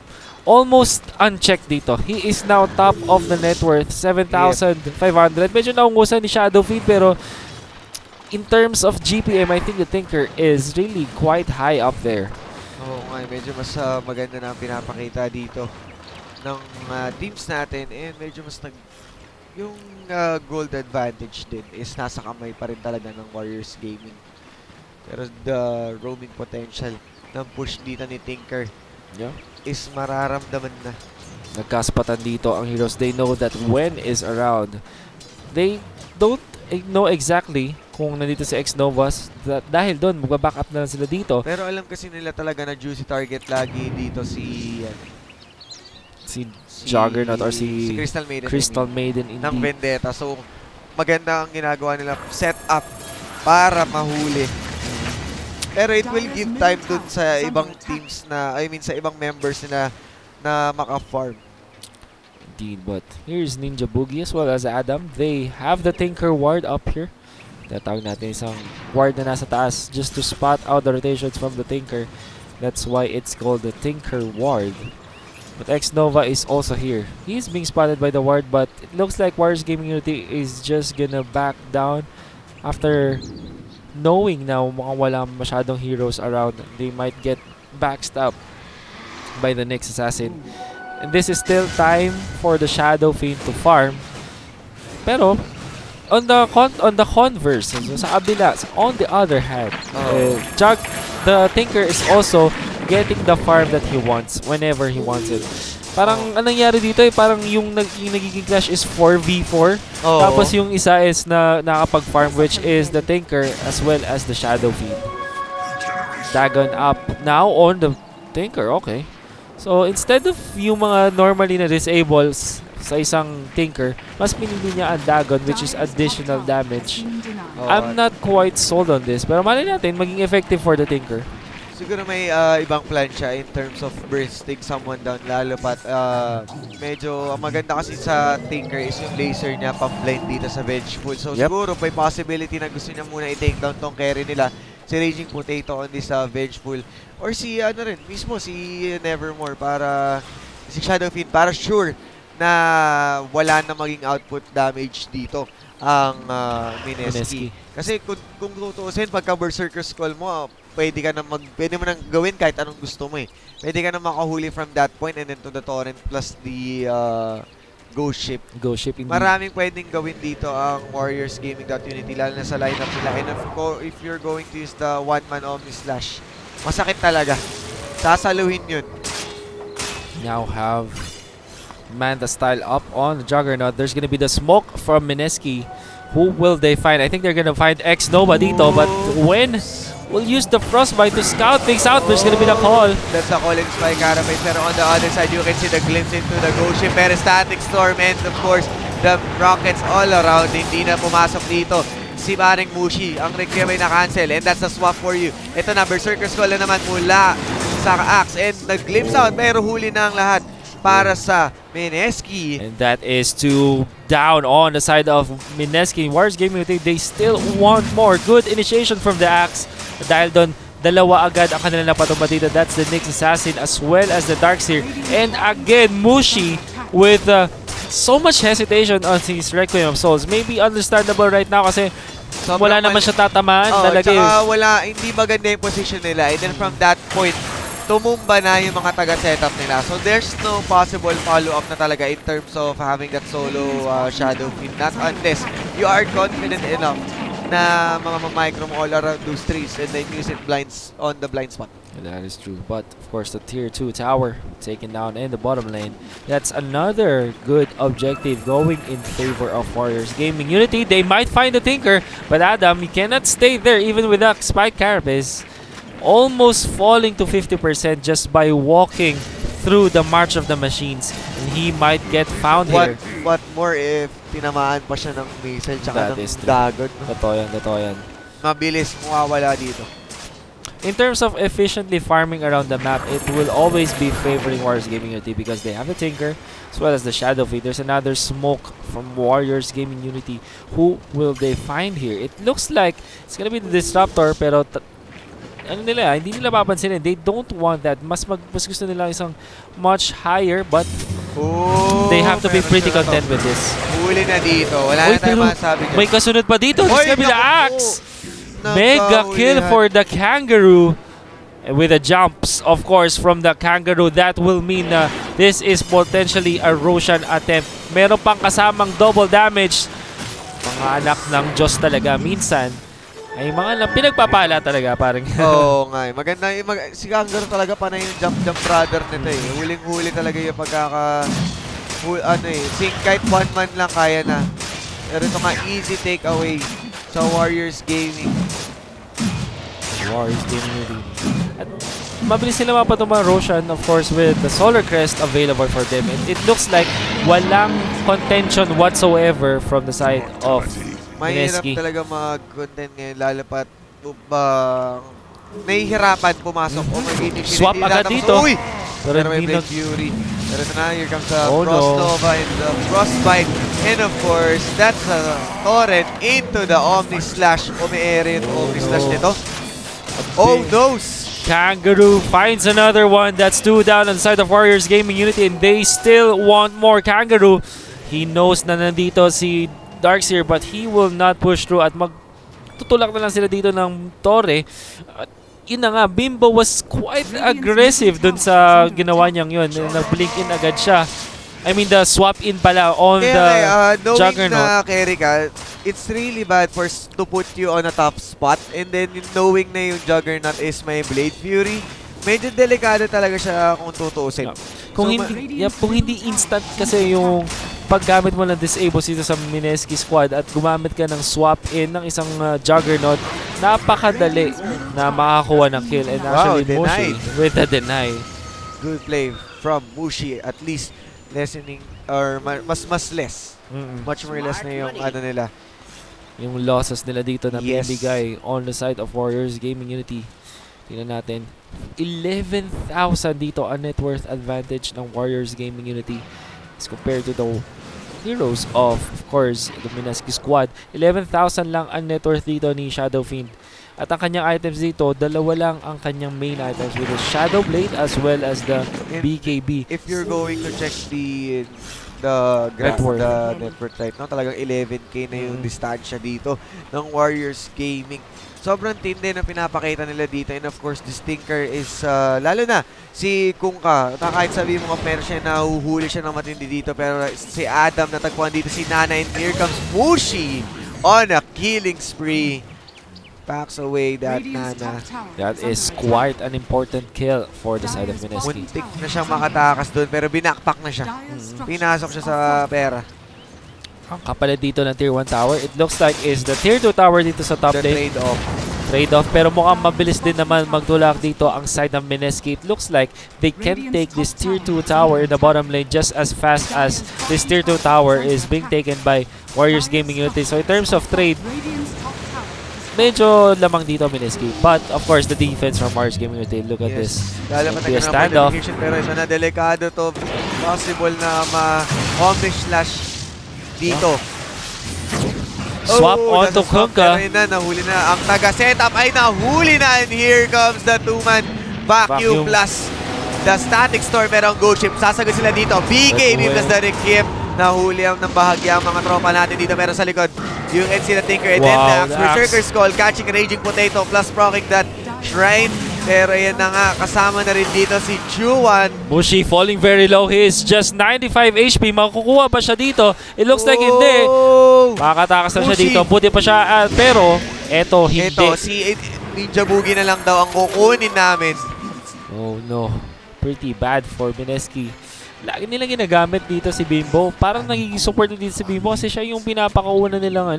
almost unchecked dito. He is now top of the net worth, 7,500. Medyo naungusan ni Shadow Fiend, pero in terms of GPM, I think the Tinker is really quite high up there. Oo nga, medyo mas maganda na ang pinapakita dito ng teams natin, and medyo mas yung gold advantage din is nasa kamay pa rin talaga ng Warriors Gaming. Pero the roaming potential ng push dito ni Tinker is mararamdaman na. Nagkaspatan dito ang heroes. They know that when is around. They don't know exactly kung nandito si X-Novas, dahil doon magbaback up na lang sila dito. Pero alam kasi nila talaga na juicy target lagi dito si Juggernaut or si Crystal Maiden indeed. Ng Vendetta. So, maganda ang ginagawa nila set up para mahuli. Pero it will give time dun sa ibang teams na, I mean sa ibang members nila na maka-farm. indeed. But here's Ninja Boogie as well as Adam. They have the Tinker ward up here. Tatawag natin isang ward na nasa taas just to spot out the rotations from the Tinker. That's why it's called the Tinker ward. But X-Nova is also here. He's being spotted by the ward, but it looks like Warriors Gaming Unity is just gonna back down after knowing na mukhang wala masyadong heroes around. They might get backstabbed by the next assassin. And this is still time for the Shadow Fiend to farm. Pero on the converse, sa kabila, on the other hand, the Tinker is also getting the farm that he wants whenever he wants it. Parang anong nangyari dito parang yung nagiging clash is 4v4. Tapos yung isa is na nakapag-farm, which is the Tinker as well as the Shadow Fiend. Dagon up now on the Tinker, okay. So instead of yung mga normally na disables sa isang Tinker, mas pinili niya ang Dagon, which is additional damage. I'm not quite sold on this, pero malay natin maging effective for the Tinker. Siguro may ibang plan siya in terms of bursting someone down, lalo pat medyo maganda kasi sa Tinker is yung laser niya pang-blind dito sa Vengeful. So siguro may possibility na gusto niya muna i-take down tong carry nila, si Raging Potato on this Vengeful, or si ano rin mismo si Nevermore, para si Shadow Fiend, para sure na wala na maging output damage dito ang Mineski. Kasi kung tutuusin, pagka Berserker Skull mo, pwede mo nang gawin kahit anong gusto mo eh. Pwede ka na makahuli from that point and then to the Torrent plus the Ghost Ship. Ghost Ship, indeed. Maraming pwedeng gawin dito ang Warriors Gaming.Unity, lalo na sa lineup nila. And if you're going to use the one-man Omni Slash, masakit talaga. Sasaluhin yun. Now have Manta style up on the Juggernaut. There's gonna be the smoke from Mineski. Who will they find? I think they're gonna find X-Nova dito, but when will use the Frostbite to scout things out? There's gonna be the call. That's the call in Spy Carapace, pero on the other side, you can see the glimpse into the Ghost Ship, Static Storm, and of course, the rockets all around. Hindi na pumasok dito si Maring Mushi. Ang requiem ay na-cancel, and that's a swap for you. Ito na, Berserker Skull na naman mula sa Axe, and nag-glimpse out, pero huli na ang lahat para sa Mineski. And that is two down on the side of Mineski. Warriors Gaming, they still want more. Good initiation from the Axe. Dahil doon, dalawa agad ang kanilang napatumba dito. That's the Nyx Assassin as well as the Darkseer. And again, Mushi with so much hesitation on his Requiem of Souls. Maybe understandable right now kasi wala naman siya tatamaan. Tsaka hindi maganda yung position nila. And then from that point, tumumba na yung mga taga-setup nila. So there's no possible follow-up na talaga in terms of having that solo Shadow Fiend. Not unless you are confident enough na micro all around those trees and then use it on the blind spot. That is true. But of course the tier 2 tower taken down in the bottom lane. That's another good objective going in favor of Warriors Gaming Unity. They might find the Tinker, but Adam, you cannot stay there even with that Spike Carapace. Almost falling to 50% just by walking through the March of the Machines, and he might get found here. What more if tinamaan pa siya ng missile tsaka ng dagon? Totoo yan. Mabilis mawawala dito. In terms of efficiently farming around the map, it will always be favoring Warriors Gaming Unity because they have the Tinker as well as the Shadow Fiend. There's another smoke from Warriors Gaming Unity. Who will they find here? It looks like it's gonna be the Disruptor, pero hindi nila papansinin. They don't want that. Mas gusto nila isang much higher, but they have to be pretty content with this. Huli na dito. Wala na tayong masasabi dyan. May kasunod pa dito. This gonna be the Axe. Mega kill for the Kangaroo. With the jumps, of course, from the Kangaroo. That will mean this is potentially a Roshan attempt. Meron pang kasamang double damage. Mga anak ng Diyos talaga. Minsan, ay mga pinagpapala talaga parang. Oo nga. Maganda si Kangaroo talaga panay yung jump brother nito eh. Huling-huli talaga yung kahit one man lang kaya na. Pero ito nga easy takeaway sa Warriors Gaming. Warriors Gaming. At mabilis sila mapatumang Roshan, of course, with the Solar Crest available for them. And it looks like walang contention whatsoever from the side of Mahirap Mineski. talaga mag-content ngayon, lalo pat nahihirapan pumasok o mag-initiate. Swap agad dito. Uy! Pero may hindi Blade Fury. Pero ito na, here comes the Oh, Frost no. Nova and the Frostbite. And of course, that's a torrent into the Omni Slash. Umi-area yung Omni Slash no. nito. Oh, big- no! Kangaroo finds another one. That's 2 down on the side of Warriors Gaming Unity, and they still want more. Kangaroo, he knows na nandito si Darkseer, but he will not push through at magtutulak na lang sila dito ng Torre. At yun na nga, Bimbo was quite aggressive dun sa ginawa niyang yun. Nag-blink in agad siya. I mean, the swap in pala on the knowing Juggernaut. na carry ka, it's really bad to put you on a tough spot. And then knowing na yung Juggernaut is may Blade Fury, medyo delikado talaga siya kung tutuusin. Kung So, kung hindi instant kasi yung paggamit mo ng disable dito sa Mineski squad at gumamit ka ng swap in ng isang Juggernaut, napakadali na makakuha ng kill. And actually, Wow, Mushi denied. with the deny. Good play from Mushi, at least lessening or mas less. Much more less na yung ano nila. Yung losses nila dito na Yes. binibigay on the side of Warriors Gaming Unity. Tingnan natin. 11,000 dito ang net worth advantage ng Warriors Gaming Unity as compared to the heroes of course, the Mineski squad. 11,000 lang ang net worth dito ni Shadow Fiend. At ang kanyang items dito, dalawa lang ang kanyang main items with the Shadow Blade as well as the And BKB. if you're going to check the Net worth. the net worth right now, talagang 11k na yung distansya dito ng Warriors Gaming. Sobrang tindi na pinapakita nila dito, and of course, this Tinker is, lalo na si Kungka, kahit sabihin mo meron siya, nahuhuli siya ng matindi dito, pero si Adam natagpuan dito, si Nana, and here comes Mushi on a killing spree. Packs away that Nana. That is quite an important kill for the side of Mineski. Muntik na siyang makatakas doon, pero binakpak na siya. Pinasok siya sa pera. Ang kapalit dito ng Tier 1 tower, it looks like is the Tier 2 tower dito sa top The lane. trade-off. Trade-off, pero mukhang mabilis din naman magtulak dito ang side ng Mineski. It looks like they can take this Tier 2 tower in the bottom lane just as fast as this Tier 2 tower is being taken by Warriors Gaming Unity. So in terms of trade, medyo lamang dito Mineski. But of course, the defense from Warriors Gaming Unity, look at this. Lalaman Be a na standoff. pero ito na delikado to. Possible na ma-Omni Slash dito. Swap onto nasa swap, Kunkka. pero yun na, nahuli na. Ang taga-setup ay nahuli na. And here comes the two-man vacuum Vacuum. plus the static storm. Pero ang ghost ship, sasagod sila dito. BKB plus the Requiem. Nahuli ang ng bahagya ang mga tropa natin dito. Pero sa likod, yung NC na Tinker. And then Wow, the Axe the Berserker's Call, catching Raging Potato plus proccing that Shrine. Pero yan na nga, kasama na rin dito si Chuan. Mushi falling very low. He is just 95 HP. Makukuha ba siya dito? It looks like hindi. Makakatakas na siya Mushi. dito. Buti pa siya. Pero, eto, hindi. Ito, si Ninja Boogie na lang daw ang kukunin namin. Oh no. Pretty bad for Mineski. Lagi nilang ginagamit dito si Bimbo. Parang nagiging support dito si Bimbo kasi siya yung pinapakauna nilang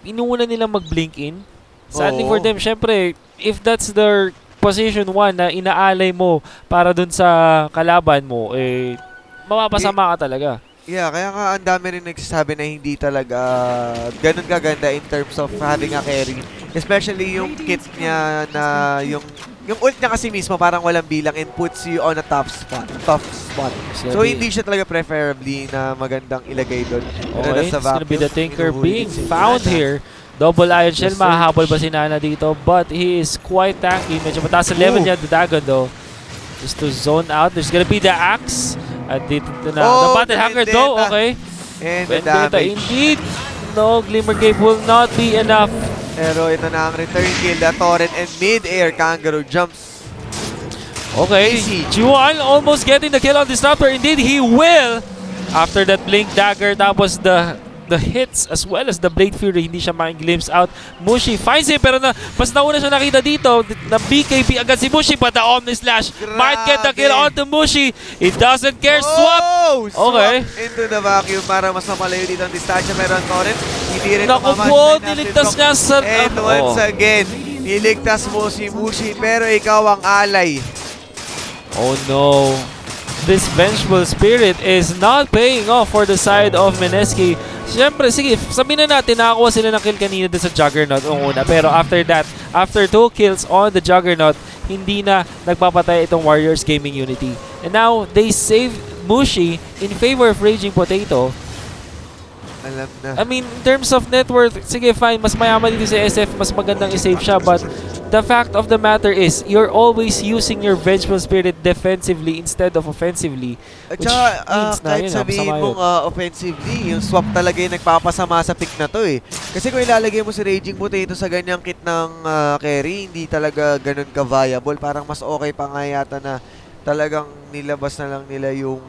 inuuna nilang mag-blink in. Sadly Oo. for them, syempre, if that's their position 1 na inaalay mo para dun sa kalaban mo, mapapasama ka talaga. Yeah, kaya nga ang dami rin nagsasabi na hindi talaga ganun kaganda in terms of having a carry. Especially yung kit niya na yung ult niya kasi mismo parang walang bilang and puts you on a tough spot. So hindi siya talaga preferably na magandang ilagay doon. Okay, it's gonna be the Tinker being found here. Double Iron Shell, mahahabol ba si Nana dito? But he is quite tanky. Medyo mataas ang level niya, the Dragon though. Just to zone out. There's gonna be the Axe. At dito na. The Battle Hanger though, okay. And the Vendetta damage. indeed. No, Glimmer Cape will not be enough. Pero ito na ang return kill. The Torrent and mid-air Kangaroo jumps. Okay, Easy. Juan almost getting the kill on Disruptor. Indeed, he will. After that Blink Dagger, tapos the hits as well as the Blade Fury, hindi siya making-glimpse out. Mushi finds him, pero mas nauna siya nakita dito na BKB agad si Mushi, but the Omni Slash might get the kill onto Mushi. He doesn't care. Swap! Okay. Swap into the vacuum para mas mapalayo dito ang distansya. Pero ang Torrent, hindi rin Naku po, niligtas niya sa... And once again, niligtas mo si Mushi, pero ikaw ang alay. Oh no. This vengeful spirit is not paying off for the side of Mineski. Siyempre, sige, sabihin na natin, nakakuha sila ng kill kanina din sa Juggernaut noong una. Pero after that, after 2 kills on the Juggernaut, hindi na nagpapatay itong Warriors Gaming Unity. And now, they save Mushi in favor of Raging Potato. Alam na. I mean, in terms of net worth, sige fine, mas mayaman dito si SF, mas magandang i-save siya, but the fact of the matter is, you're always using your Vengeful Spirit defensively instead of offensively. At Which saka, means na, kahit yun, sabihin masama mong offensively, yung swap talaga yung nagpapasama sa pick na to eh. Kasi kung ilalagay mo si Raging Potato sa ganyang kit ng carry, hindi talaga ganun ka-viable. Parang mas okay pa nga yata na talagang nilabas na lang nila yung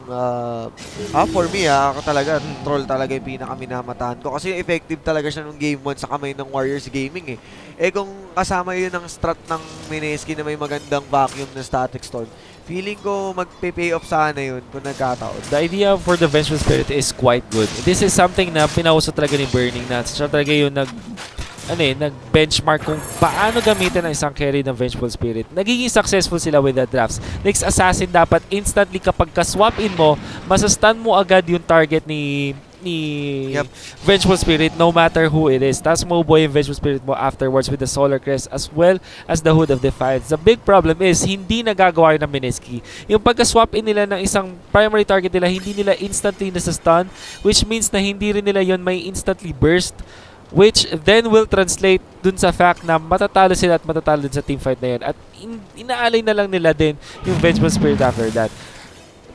for me ako talaga troll talaga yung pinakaminamatahan ko kasi effective talaga siya nung game 1 sa kamay ng Warriors Gaming eh kung kasama yun ng strat ng Mineski na may magandang vacuum na static storm, feeling ko magpe-pay off sana yun kung nagkataon. The idea for the Vengeful Spirit is quite good. This is something na pinauso talaga ni Burning na siya talaga yung nag-benchmark kung paano gamitin ang isang carry ng Vengeful Spirit. Nagiging successful sila with the drafts. Next Assassin dapat instantly kapag ka-swap in mo, masastun mo agad yung target ni Vengeful Spirit no matter who it is. Tapos mabubuhay yung Vengeful Spirit mo afterwards with the Solar Crest as well as the Hood of Defiance. The big problem is hindi nagagawa yun ng Mineski. Yung pagka-swap in nila ng isang primary target nila, hindi nila instantly nasa-stun, which means na hindi rin nila yun may instantly burst, which then will translate dun sa fact na matatalo sila at matatalo dun sa teamfight na yun. At inaalay na lang nila din yung Vengeful Spirit after that.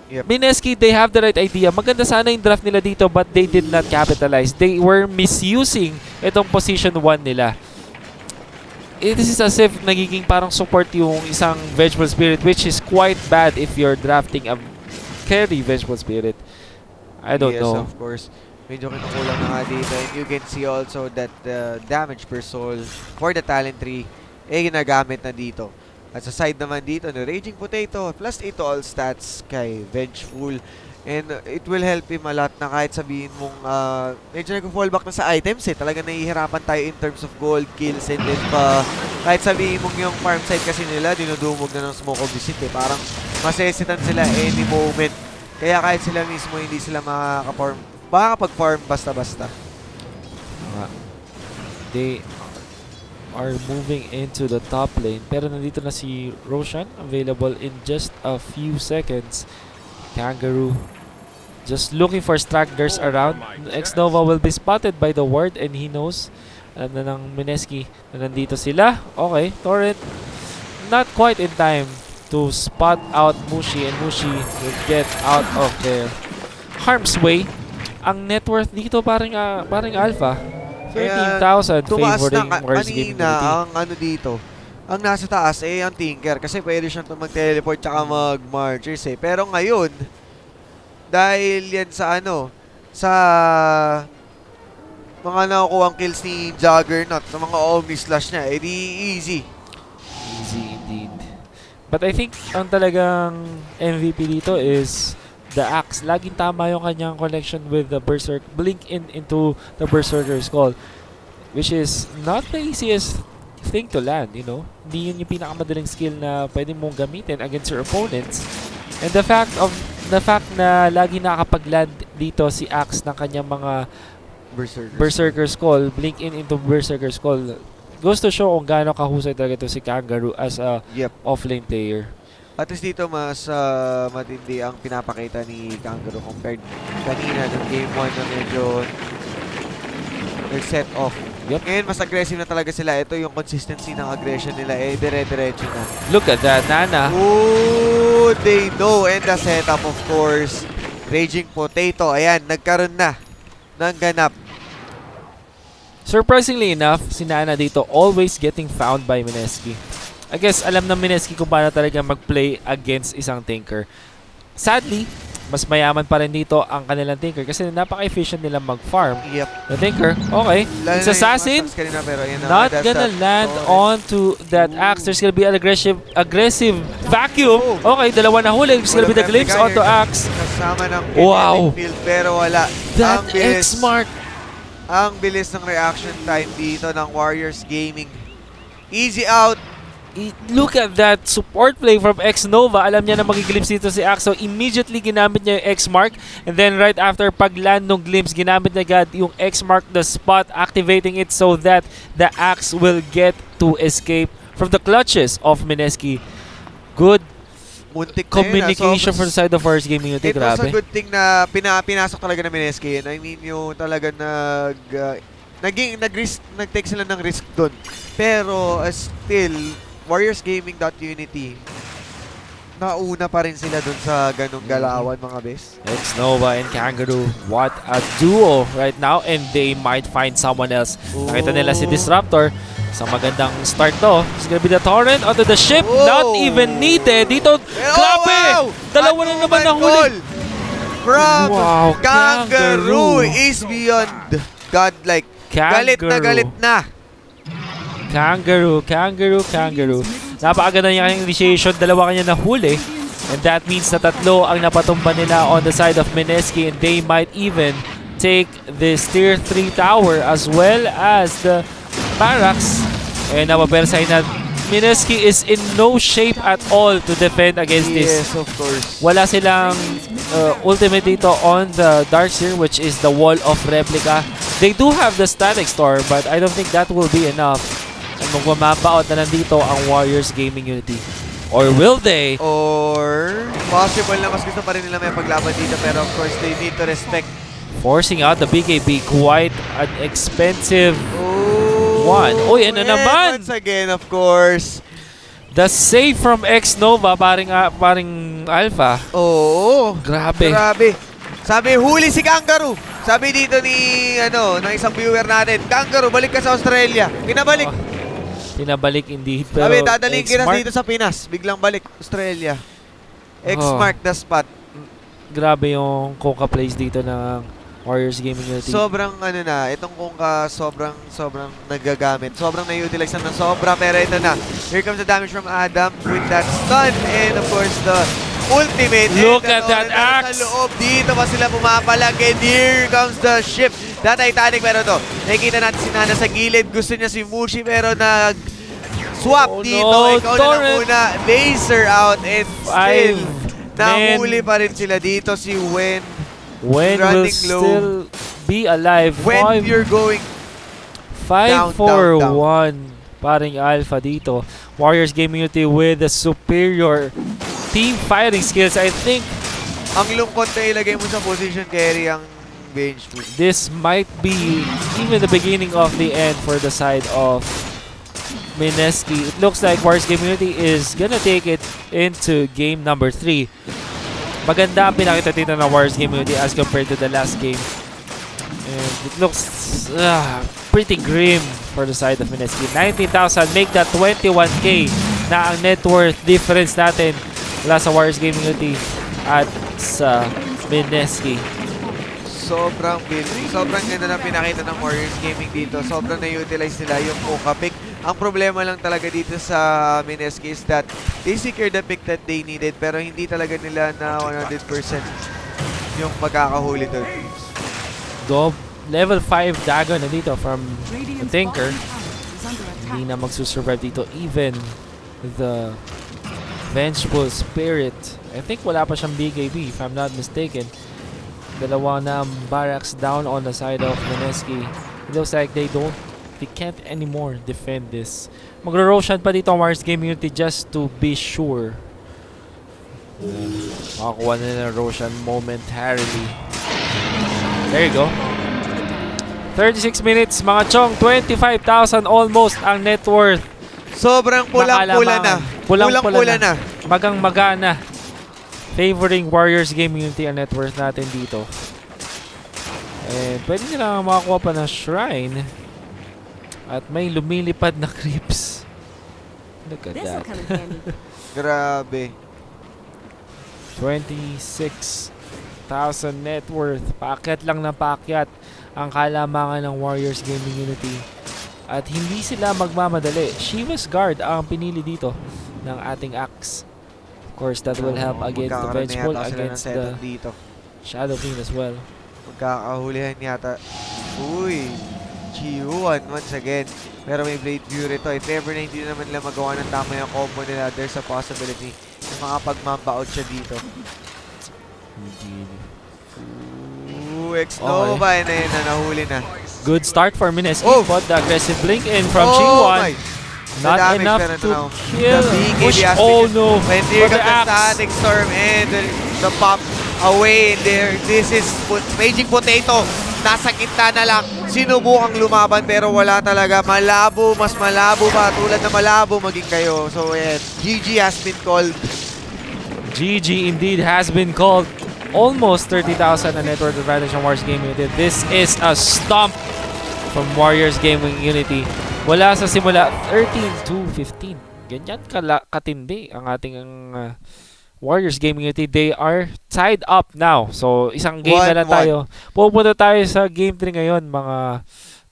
Yep. Mineski, they have the right idea. Maganda sana yung draft nila dito but they did not capitalize. They were misusing itong position 1 nila. This is as if nagiging parang support yung isang Vengeful Spirit, which is quite bad if you're drafting a carry Vengeful Spirit. I don't know. Yes, of course. Medyo kinukulang na nga dito. And you can see also that the damage per soul for the talent tree ginagamit na dito. At sa side naman dito no Raging Potato, plus 8 all stats kay Vengeful. And it will help him a lot na kahit sabihin mong medyo nag-fallback na sa items talagang nahihirapan tayo in terms of gold kills, and then kahit sabihin mong yung farm side kasi nila dinudumog na ng smoke of visit parang masesitan sila any moment. Kaya kahit sila mismo hindi sila makakapag-farm basta-basta. They are moving into the top lane. Pero nandito na si Roshan, available in just a few seconds. Kangaroo just looking for stragglers around. X-Nova will be spotted by the ward and he knows. Alam na ng Mineski na nandito sila. Okay, Torrent not quite in time to spot out Mushi, and Mushi will get out of their harm's way. Ang net worth dito parang alpha. 13,000 favoring Warriors Gaming Unity. Ang ano dito, ang nasa taas ang Tinker kasi pwede siyang mag-teleport tsaka mag-marchers Pero ngayon, dahil yan sa sa mga nakukuhang kills ni Juggernaut, sa mga Omni Slash niya, di easy. Easy indeed. But I think ang talagang MVP dito is the Axe. Laging tama yung kanyang connection with the Berserk. Blink into the Berserker's Call, which is not the easiest thing to land, you know. Hindi yun yung pinakamadaling skill na pwede mong gamitin against your opponents. And the fact na lagi nakakapag-land dito si Axe ng kanyang mga Berserker's Call, blink into Berserker's Call, goes to show kung gaano kahusay talaga ito si Kangaroo as a offlane player. At least dito mas matindi ang pinapakita ni Kangaroo compared kanina ng game 1 na medyo nag-set off. Ngayon mas aggressive na talaga sila. Ito yung consistency ng aggression nila dire-diretso na. Look at that, Nana. Ooh, they know. And the setup of course. Raging Potato. Ayan, nagkaroon na ng ganap. Surprisingly enough, si Nana dito always getting found by Mineski. I guess alam ng Mineski kung paano talaga mag-play against isang Tinker. Sadly, mas mayaman pa rin dito ang kanilang Tinker kasi napaka-efficient nila mag-farm. The Tinker, okay. It's Assassin, not gonna land onto that Axe. There's gonna be an aggressive vacuum. Okay, dalawa na huli. There's gonna be the glimpse onto Axe. Wow. Pero wala. That X-Mark. Ang bilis ng reaction time dito ng Warriors Gaming. Easy out. Look at that support play from X-Nova. Alam niya na mag-glimpse dito si Axe. So immediately ginamit niya yung X-Mark. And then right after pag-land ng glimpse, ginamit niya agad yung X-Mark the spot, activating it so that the Axe will get to escape from the clutches of Mineski. Good Muntik na communication yun, from the side of Warriors Gaming Unity. it was a Grabe. good thing na pinasok talaga na Mineski. I mean, yung talaga nag-take sila ng risk dun. Pero still, Warriors Gaming.Unity, nauna pa rin sila dun sa ganung galawan, mga bes. It's Nova and Kangaroo. What a duo right now, and they might find someone else. Nakita nila si Disruptor. Sa magandang start to. It's gonna be the Torrent onto the ship. Not even needed. Dito, grabe! Dalawa na naman na huli. From Kangaroo. Kangaroo is beyond godlike. Galit na. Kangaroo. Napakaganda niya kanyang initiation. Dalawa kanya nahuli. And that means na tatlo ang napatumba nila on the side of Mineski, and they might even take this tier 3 tower as well as the barracks. And napapersahin na Mineski is in no shape at all to defend against this. Yes, of course. Wala silang ultimate dito on the Darkseer, which is the wall of replica. They do have the static store, but I don't think that will be enough. And magmamabaot na nandito ang Warriors Gaming Unity. Or will they? Or possible na mas gusto pa rin nila may paglaban dito, pero of course they need to respect. Forcing out the BKB, quite an expensive one. Uy, ano naman? Once again, of course. The save from X-Nova, paring Alpha. Oo. Grabe. Sabi, huli si Kangaroo. Sabi dito ng isang viewer natin, Kangaroo, balik ka sa Australia. Pinabalik. Pinabalik indeed. Pero Sabi, dadaling kita dito sa Pinas. Biglang balik, Australia. X-mark the spot. Grabe yung Coca plays dito ng Warriors Gaming Unity. Sobrang itong Kungka sobrang nagagamit. Sobrang na-utilize na ng sobra, pero ito na. Here comes the damage from Adam with that stun, and of course the ultimate. Look at that axe! Sa loob, dito pa sila pumapalag, and here comes the ship. The Titanic, pero to, nakikita natin si Nana sa gilid. Gusto niya si Mushi, pero swap dito. Ikaw na lang muna. Laser out, and still nahuli pa rin sila dito. Si Wen will still be alive. When you're going 5-4-1 paring Alpha dito. Warriors Gaming Unity with the superior team fighting skills. I think ang lungkot na ilagay mo sa position carry ang bench boost. This might be even the beginning of the end for the side of Mineski. It looks like Warriors Gaming Unity is gonna take it into game number 3. Maganda ang pinakita dito ng Warriors Gaming Unity as compared to the last game. And it looks pretty grim for the side of Mineski. 19,000, make that 21k na ang net worth difference natin mula sa Warriors Gaming Unity at sa Mineski. Sobrang ganda na pinakita ng Warriors Gaming dito. Sobrang na-utilize nila yung Kuka pick. Ang problema lang talaga dito sa Mineski is that they secured the pick that they needed, pero hindi talaga nila na 100% yung pagkakahuli doon. Level 5 dagger na dito from the Tinker. Hindi na magsusurvive dito even the Vengeful Spirit. I think wala pa siyang BKB if I'm not mistaken. Dalawa na barracks down on the side of Mineski. It looks like they can't anymore defend this. Magro-Roshan pa dito ang Warriors Gaming Unity just to be sure. Makakuha na nila Roshan momentarily. There you go. 36 minutes mga chong. 25,000 almost ang net worth. Sobrang pulang-pula na. Pulang-pula na. Magang-maga na. Favoring Warriors Gaming Unity ang net worth natin dito. And pwede nila makakuha pa ng shrine. At may lumilipad na creeps. Look at that. Grabe. 26,000 net worth. Paakyat lang na paakyat ang kalamangan ng Warriors Gaming Unity. At hindi sila magmamadali. Shiva's Guard ang pinili dito ng ating Axe. Of course, that will help against the Vengeful, against the Shadow Queen as well. Magkakahulihan yata. Uy, G1 once again. Pero may Blade Fury ito. If ever na hindi naman nila magawa ng tama yung combo nila, there's a possibility na makapag-mamba-out siya dito. Indeed. Ooh, X-Nova na yun na nahuli na. Good start for Mineski. But the aggressive blink in from G1. Not damage, enough pero to no. kill. The BKB Push. has Oh been- no. When there For the comes the axe. static storm and the pop away there. This is Raging Potato. Nasa gitna na lang. Sinubukang lumaban pero wala talaga. Malabo, mas malabo pa. Tulad na malabo maging kayo. So ayan, GG has been called. GG indeed has been called. Almost 30,000 na network advantage on Warriors Gaming Unity. This is a stomp from Warriors Gaming Unity. Wala sa simula, 13-15. Ganyan katindi ang ating Warriors Gaming Unity. They are tied up now. So, isang game na lang 1-1. tayo. Pupunta tayo sa game 3 ngayon, mga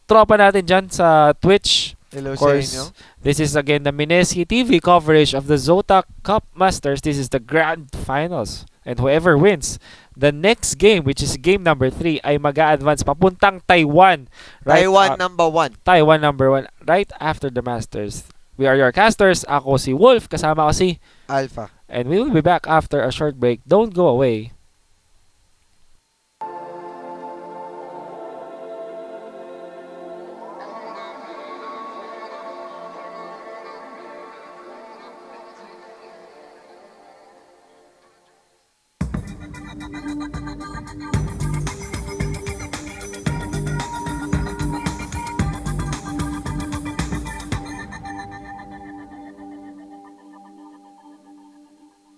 tropa natin dyan sa Twitch. Hello Of sa course, inyo. this is again the Mineski TV coverage of the Zotac Cup Masters. This is the grand finals. And whoever wins the next game, which is game number 3, ay mag-a-advance papuntang Taiwan. Taiwan number 1. Taiwan number 1, right after the Masters. We are your casters. Ako si Wolf, kasama ko si Alpha. and we will be back after a short break. Don't go away.